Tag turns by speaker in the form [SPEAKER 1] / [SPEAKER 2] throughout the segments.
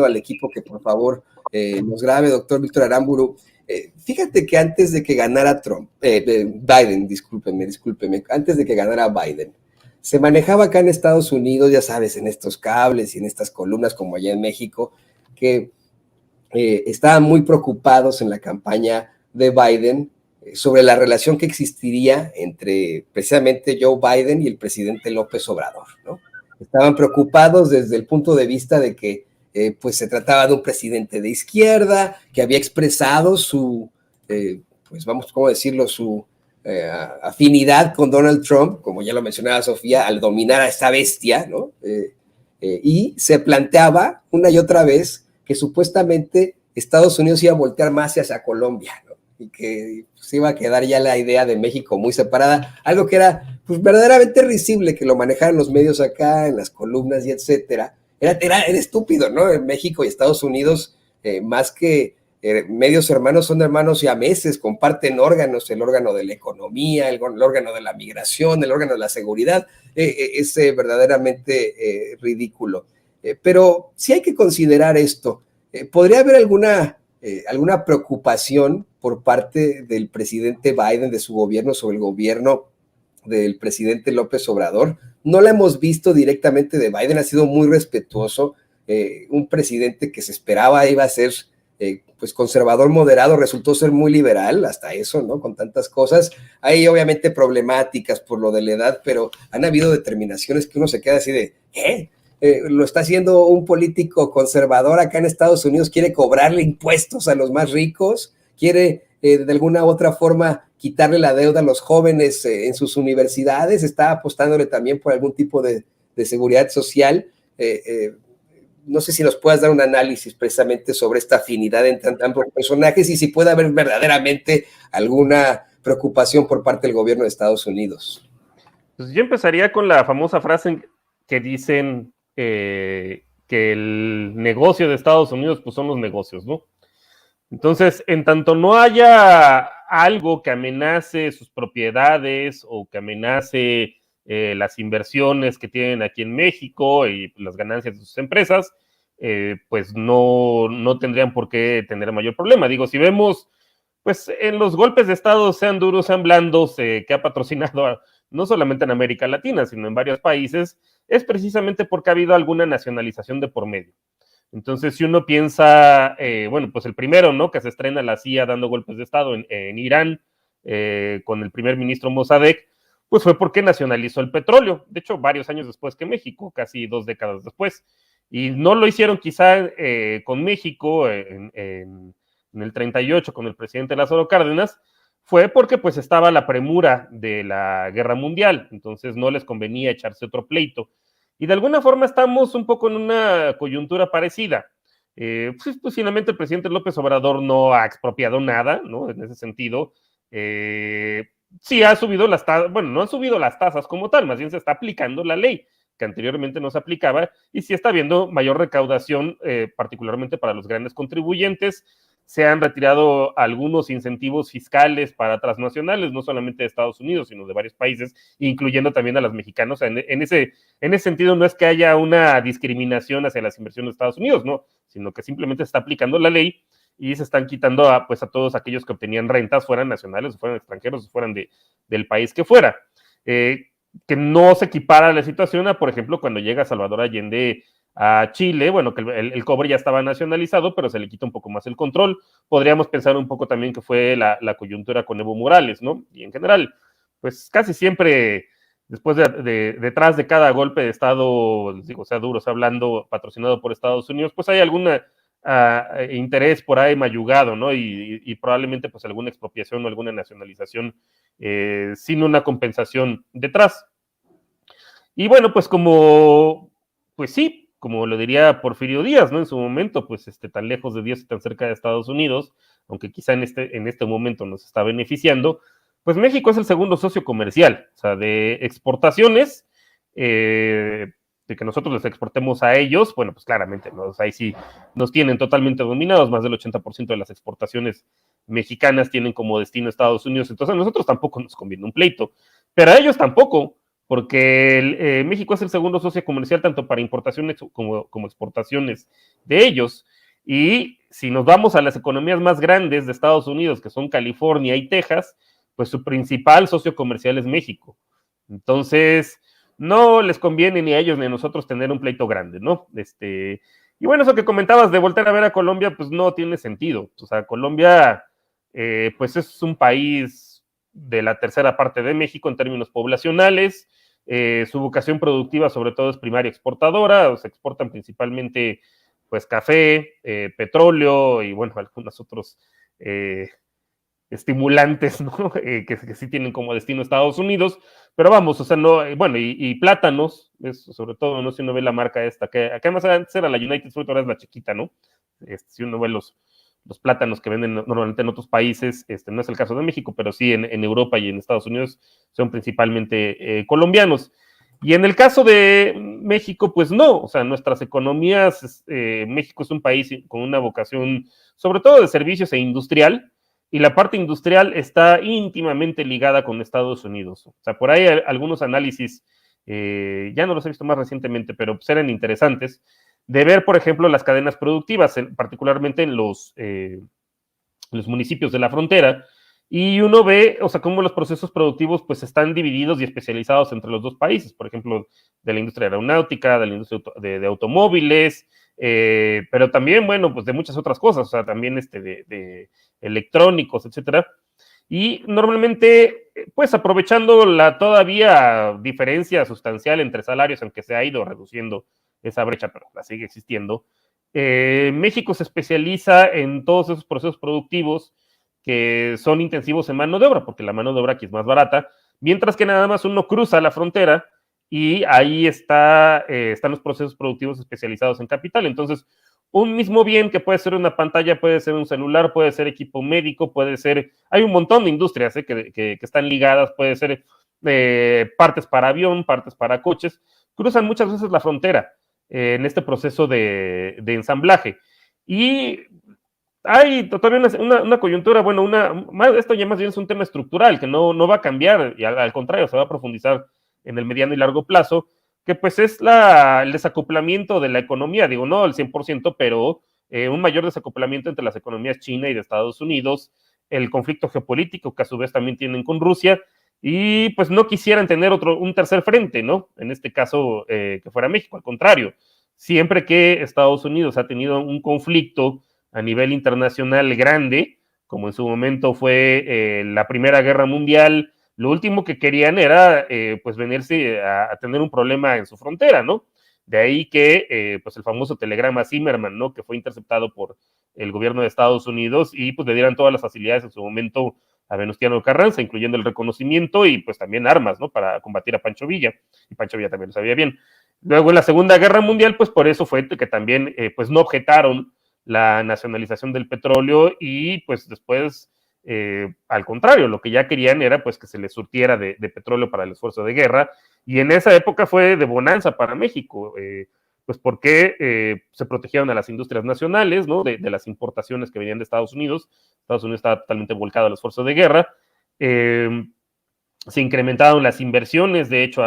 [SPEAKER 1] al equipo que por favor nos grabe, doctor Víctor Aramburu. Fíjate que antes de que ganara Biden, discúlpeme, antes de que ganara Biden, se manejaba acá en Estados Unidos, ya sabes, en estos cables y en estas columnas como allá en México, que estaban muy preocupados en la campaña de Biden sobre la relación que existiría entre precisamente Joe Biden y el presidente López Obrador, ¿no? Estaban preocupados desde el punto de vista de que pues se trataba de un presidente de izquierda que había expresado su, pues vamos, ¿cómo decirlo?, su afinidad con Donald Trump, como ya lo mencionaba Sofía, al dominar a esta bestia, ¿no? Y se planteaba una y otra vez que supuestamente Estados Unidos iba a voltear más hacia Colombia, ¿no? Y que se iba a quedar ya la idea de México muy separada, algo que era pues verdaderamente risible que lo manejaran los medios acá, en las columnas y etcétera. Era estúpido, ¿no? En México y Estados Unidos, más que medios hermanos, son hermanos siameses, comparten órganos, el órgano de la economía, el órgano de la migración, el órgano de la seguridad, es verdaderamente ridículo. Pero sí hay que considerar esto. ¿Podría haber alguna preocupación por parte del presidente Biden, de su gobierno, sobre el gobierno del presidente López Obrador? No la hemos visto directamente de Biden, ha sido muy respetuoso, un presidente que se esperaba iba a ser pues conservador moderado, resultó ser muy liberal, hasta eso, ¿no? Con tantas cosas. Hay obviamente problemáticas por lo de la edad, pero han habido determinaciones que uno se queda así de, ¿qué? Lo está haciendo un político conservador acá en Estados Unidos, quiere cobrarle impuestos a los más ricos, quiere de alguna u otra forma quitarle la deuda a los jóvenes en sus universidades, está apostándole también por algún tipo de seguridad social. No sé si nos puedas dar un análisis precisamente sobre esta afinidad entre ambos personajes y si puede haber verdaderamente alguna preocupación por parte del gobierno de Estados Unidos.
[SPEAKER 2] Pues yo empezaría con la famosa frase que dicen que el negocio de Estados Unidos pues son los negocios, ¿no? Entonces, en tanto no haya algo que amenace sus propiedades o que amenace las inversiones que tienen aquí en México y las ganancias de sus empresas, pues no tendrían por qué tener mayor problema. Digo, si vemos, pues en los golpes de Estado, sean duros, sean blandos, que ha patrocinado no solamente en América Latina, sino en varios países, es precisamente porque ha habido alguna nacionalización de por medio. Entonces, si uno piensa, bueno, pues el primero, ¿no? Que se estrena la CIA dando golpes de Estado en Irán, con el primer ministro Mossadegh, pues fue porque nacionalizó el petróleo. De hecho, varios años después que México, casi 2 décadas después. Y no lo hicieron quizá con México en el 38 con el presidente Lázaro Cárdenas, fue porque pues estaba la premura de la guerra mundial, entonces no les convenía echarse otro pleito. Y de alguna forma estamos un poco en una coyuntura parecida. Pues finalmente el presidente López Obrador no ha expropiado nada, ¿no? En ese sentido, sí ha subido las tasas, bueno, no han subido las tasas como tal, más bien se está aplicando la ley que anteriormente no se aplicaba, y sí está habiendo mayor recaudación, particularmente para los grandes contribuyentes. Se han retirado algunos incentivos fiscales para transnacionales, no solamente de Estados Unidos, sino de varios países, incluyendo también a los mexicanos. En ese sentido, no es que haya una discriminación hacia las inversiones de Estados Unidos, no, sino que simplemente se está aplicando la ley y se están quitando a todos aquellos que obtenían rentas, fueran nacionales, o fueran extranjeros, o fueran del país que fuera. Que no se equipara la situación a, por ejemplo, cuando llega Salvador Allende a Chile, bueno, que el cobre ya estaba nacionalizado, pero se le quita un poco más el control. Podríamos pensar un poco también que fue la coyuntura con Evo Morales, ¿no? Y en general, pues casi siempre, después detrás de cada golpe de Estado, les digo, sea duro, sea blando, patrocinado por Estados Unidos, pues hay algún interés por ahí mayugado, ¿no? Y probablemente pues alguna expropiación o alguna nacionalización sin una compensación detrás. Y bueno, pues pues sí, como lo diría Porfirio Díaz, ¿no? En su momento, pues tan lejos de Dios y tan cerca de Estados Unidos, aunque quizá en este momento nos está beneficiando, pues México es el segundo socio comercial, o sea, de exportaciones, de que nosotros les exportemos a ellos, bueno, pues claramente, ¿no? O sea, ahí sí nos tienen totalmente dominados, más del 80% de las exportaciones mexicanas tienen como destino Estados Unidos, entonces a nosotros tampoco nos conviene un pleito, pero a ellos tampoco, porque México es el segundo socio comercial tanto para importaciones como exportaciones de ellos. Y si nos vamos a las economías más grandes de Estados Unidos, que son California y Texas, pues su principal socio comercial es México. Entonces, no les conviene ni a ellos ni a nosotros tener un pleito grande, ¿no? Y bueno, eso que comentabas de volver a ver a Colombia, pues no tiene sentido. O sea, Colombia, pues es un país de la tercera parte de México en términos poblacionales. Su vocación productiva, sobre todo, es primaria exportadora. O se exportan principalmente, pues, café, petróleo y, bueno, algunos otros estimulantes, ¿no? Que sí tienen como destino Estados Unidos, pero vamos, o sea, no, bueno, y plátanos, eso, sobre todo, ¿no? Si uno ve la marca esta, que acá además antes era la United Fruit, ahora es la chiquita, ¿no? Si uno ve los plátanos que venden normalmente en otros países, no es el caso de México, pero sí en Europa y en Estados Unidos son principalmente colombianos. Y en el caso de México, pues no, o sea, nuestras economías, México es un país con una vocación, sobre todo de servicios e industrial, y la parte industrial está íntimamente ligada con Estados Unidos. O sea, por ahí algunos análisis, ya no los he visto más recientemente, pero pues eran interesantes, de ver, por ejemplo, las cadenas productivas, particularmente en los municipios de la frontera, y uno ve, o sea, cómo los procesos productivos pues están divididos y especializados entre los dos países, por ejemplo, de la industria aeronáutica, de la industria de automóviles, pero también, bueno, pues de muchas otras cosas, o sea, también de electrónicos, etcétera. Y normalmente, pues aprovechando la todavía diferencia sustancial entre salarios, aunque se ha ido reduciendo esa brecha, pero la sigue existiendo, México se especializa en todos esos procesos productivos que son intensivos en mano de obra, porque la mano de obra aquí es más barata, mientras que nada más uno cruza la frontera y ahí están los procesos productivos especializados en capital. Entonces, un mismo bien que puede ser una pantalla, puede ser un celular, puede ser equipo médico, puede ser, hay un montón de industrias que están ligadas, puede ser partes para avión, partes para coches, cruzan muchas veces la frontera en este proceso de ensamblaje. Y hay todavía una coyuntura, bueno, esto ya más bien es un tema estructural que no va a cambiar y al contrario, se va a profundizar en el mediano y largo plazo, que pues es el desacoplamiento de la economía, digo, no al 100%, pero un mayor desacoplamiento entre las economías China y de Estados Unidos, el conflicto geopolítico que a su vez también tienen con Rusia, y pues no quisieran tener un tercer frente, ¿no? En este caso, que fuera México, al contrario, siempre que Estados Unidos ha tenido un conflicto a nivel internacional grande, como en su momento fue la Primera Guerra Mundial, lo último que querían era pues venirse a tener un problema en su frontera, ¿no? De ahí que pues el famoso telegrama Zimmerman, ¿no? Que fue interceptado por el gobierno de Estados Unidos y pues le dieran todas las facilidades en su momento a Venustiano Carranza, incluyendo el reconocimiento y pues también armas, ¿no? Para combatir a Pancho Villa, y Pancho Villa también lo sabía bien. Luego en la Segunda Guerra Mundial, pues por eso fue que también pues no objetaron la nacionalización del petróleo y pues después, al contrario, lo que ya querían era pues que se les surtiera de petróleo para el esfuerzo de guerra, y en esa época fue de bonanza para México, pues porque se protegieron a las industrias nacionales, ¿no? De las importaciones que venían de Estados Unidos. Estados Unidos estaba totalmente volcado al esfuerzo de guerra. Se incrementaron las inversiones, de hecho,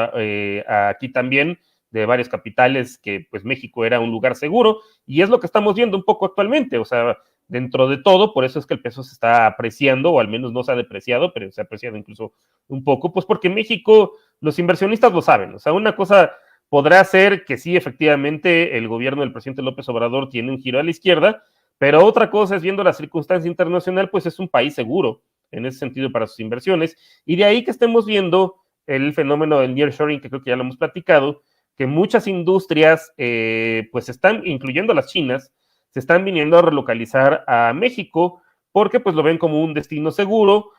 [SPEAKER 2] aquí también, de varios capitales, que pues México era un lugar seguro, y es lo que estamos viendo un poco actualmente, o sea, dentro de todo, por eso es que el peso se está apreciando, o al menos no se ha depreciado, pero se ha apreciado incluso un poco, pues porque México, los inversionistas lo saben, o sea, una cosa podrá ser que sí, efectivamente, el gobierno del presidente López Obrador tiene un giro a la izquierda, pero otra cosa es, viendo la circunstancia internacional, pues es un país seguro en ese sentido para sus inversiones, y de ahí que estemos viendo el fenómeno del nearshoring, que creo que ya lo hemos platicado, que muchas industrias, pues están, incluyendo las chinas, se están viniendo a relocalizar a México porque pues lo ven como un destino seguro,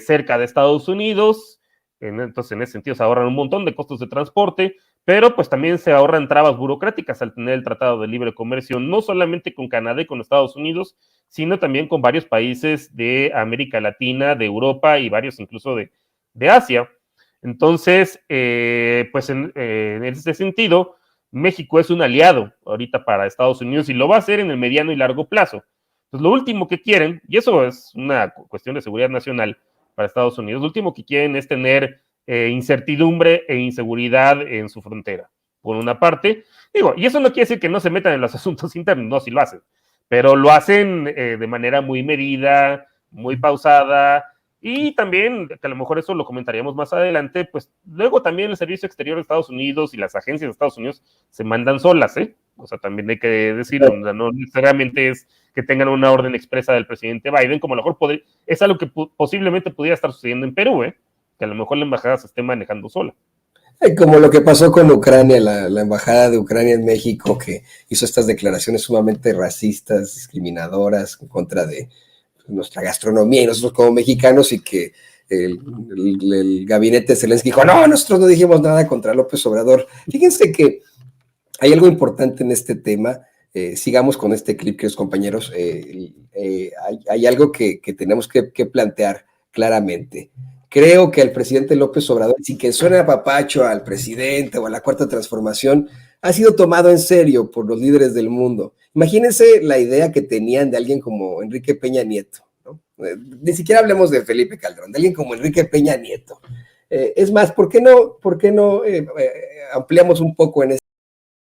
[SPEAKER 2] cerca de Estados Unidos, entonces en ese sentido se ahorran un montón de costos de transporte, pero pues también se ahorran trabas burocráticas al tener el Tratado de Libre Comercio, no solamente con Canadá y con Estados Unidos, sino también con varios países de América Latina, de Europa y varios incluso de Asia. Entonces, pues en ese sentido, México es un aliado ahorita para Estados Unidos y lo va a hacer en el mediano y largo plazo. Entonces, lo último que quieren, y eso es una cuestión de seguridad nacional para Estados Unidos, lo último que quieren es tener incertidumbre e inseguridad en su frontera, por una parte. Digo, y eso no quiere decir que no se metan en los asuntos internos, no, sí lo hacen, pero lo hacen de manera muy medida, muy pausada, y también, que a lo mejor eso lo comentaríamos más adelante, pues luego también el Servicio Exterior de Estados Unidos y las agencias de Estados Unidos se mandan solas, ¿eh? O sea, también hay que decirlo, no necesariamente es que tengan una orden expresa del presidente Biden, como a lo mejor es algo que posiblemente pudiera estar sucediendo en Perú, ¿eh? Que a lo mejor la embajada se esté manejando sola.
[SPEAKER 1] Como lo que pasó con Ucrania, la embajada de Ucrania en México, que hizo estas declaraciones sumamente racistas, discriminadoras en contra de nuestra gastronomía y nosotros como mexicanos, y que el gabinete de Zelensky dijo, no, nosotros no dijimos nada contra López Obrador. Fíjense que hay algo importante en este tema. Sigamos con este clip, queridos compañeros. Hay algo que tenemos que plantear claramente. Creo que el presidente López Obrador, sin que suene a papacho al presidente o a la Cuarta Transformación, ha sido tomado en serio por los líderes del mundo. Imagínense la idea que tenían de alguien como Enrique Peña Nieto, ¿no? Ni siquiera hablemos de Felipe Calderón, de alguien como Enrique Peña Nieto. Es más, ¿por qué no ampliamos un poco en